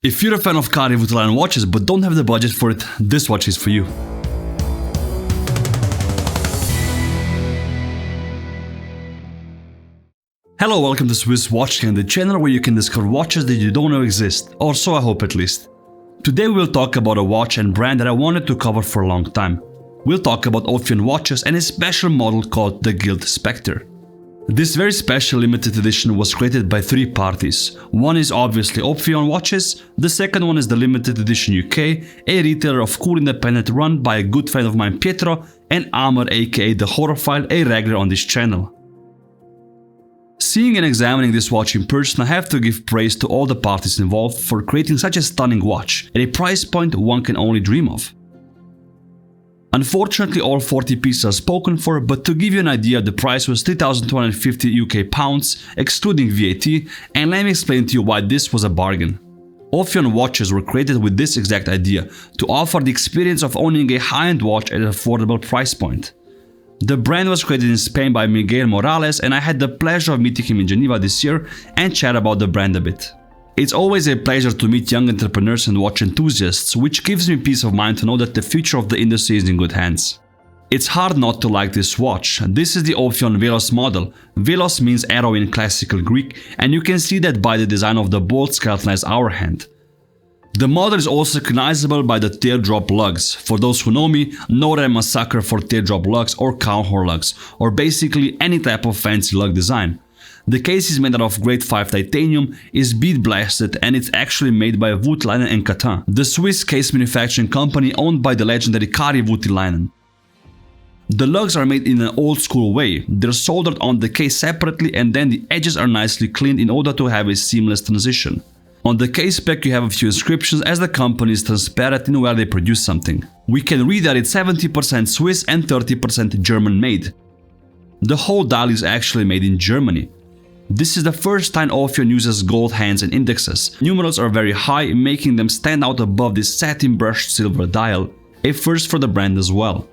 If you're a fan of Kari Voutilainen watches but don't have the budget for it, this watch is for you. Hello, welcome to Swiss Watch Gang, the channel where you can discover watches that you don't know exist, or so I hope at least. Today we will talk about a watch and brand that I wanted to cover for a long time. We'll talk about Ophion watches and a special model called the Gilt Spectre. This very special limited edition was created by three parties. One is obviously Ophion watches, the second one is the limited edition UK, a retailer of cool independent run by a good friend of mine Pietro, and Amar aka the Horrorphile, a regular on this channel. Seeing and examining this watch in person, I have to give praise to all the parties involved for creating such a stunning watch at a price point one can only dream of. Unfortunately, all 40 pieces are spoken for, but to give you an idea, the price was 3,250 UK pounds, excluding VAT, and let me explain to you why this was a bargain. Ophion watches were created with this exact idea, to offer the experience of owning a high-end watch at an affordable price point. The brand was created in Spain by Miguel Morales, and I had the pleasure of meeting him in Geneva this year and chat about the brand a bit. It's always a pleasure to meet young entrepreneurs and watch enthusiasts, which gives me peace of mind to know that the future of the industry is in good hands. It's hard not to like this watch. This is the Ophion Velos model. Velos means arrow in classical Greek, and you can see that by the design of the bold skeletonized hour hand. The model is also recognizable by the teardrop lugs. For those who know that I'm a sucker for teardrop lugs or cow horn lugs, or basically any type of fancy lug design. The case is made out of grade 5 titanium, is bead blasted, and it's actually made by Voutilainen and Catin, the Swiss case manufacturing company owned by the legendary Kari Voutilainen. The lugs are made in an old school way. They're soldered on the case separately and then the edges are nicely cleaned in order to have a seamless transition. On the case spec you have a few inscriptions as the company is transparent in where they produce something. We can read that it's 70% Swiss and 30% German made. The whole dial is actually made in Germany. This is the first time Ophion uses gold hands and indexes. Numerals are very high, making them stand out above this satin brushed silver dial, a first for the brand as well.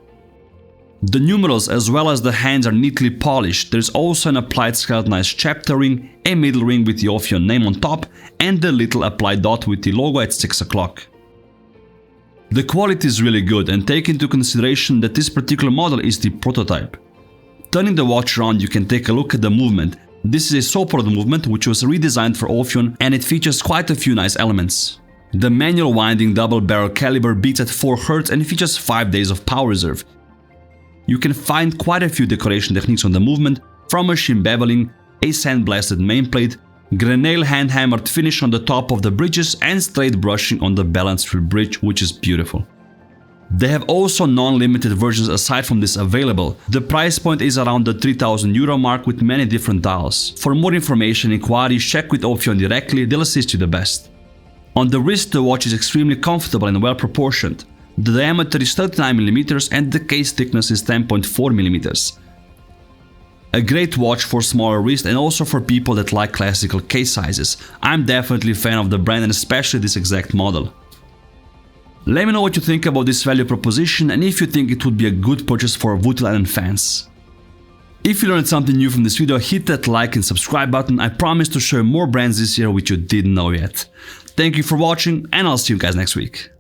The numerals as well as the hands are neatly polished. There's also an applied skeletonized chapter ring, a middle ring with the Ophion name on top, and the little applied dot with the logo at 6 o'clock. The quality is really good, and take into consideration that this particular model is the prototype. Turning the watch around, you can take a look at the movement. This is a sword movement which was redesigned for Ophion, and it features quite a few nice elements. The manual winding double barrel caliber beats at 4 Hz and features 5 days of power reserve. You can find quite a few decoration techniques on the movement, from machine beveling, a sandblasted mainplate, grenade hand hammered finish on the top of the bridges, and straight brushing on the balance wheel bridge, which is beautiful. They have also non-limited versions aside from this available. The price point is around the €3,000 mark with many different dials. For more information and inquiries, check with Ophion directly, they'll assist you the best. On the wrist, the watch is extremely comfortable and well proportioned. The diameter is 39mm and the case thickness is 10.4mm. A great watch for smaller wrist and also for people that like classical case sizes. I'm definitely a fan of the brand and especially this exact model. Let me know what you think about this value proposition and if you think it would be a good purchase for Voutilainen fans. If you learned something new from this video, hit that like and subscribe button. I promise to show you more brands this year which you didn't know yet. Thank you for watching and I'll see you guys next week.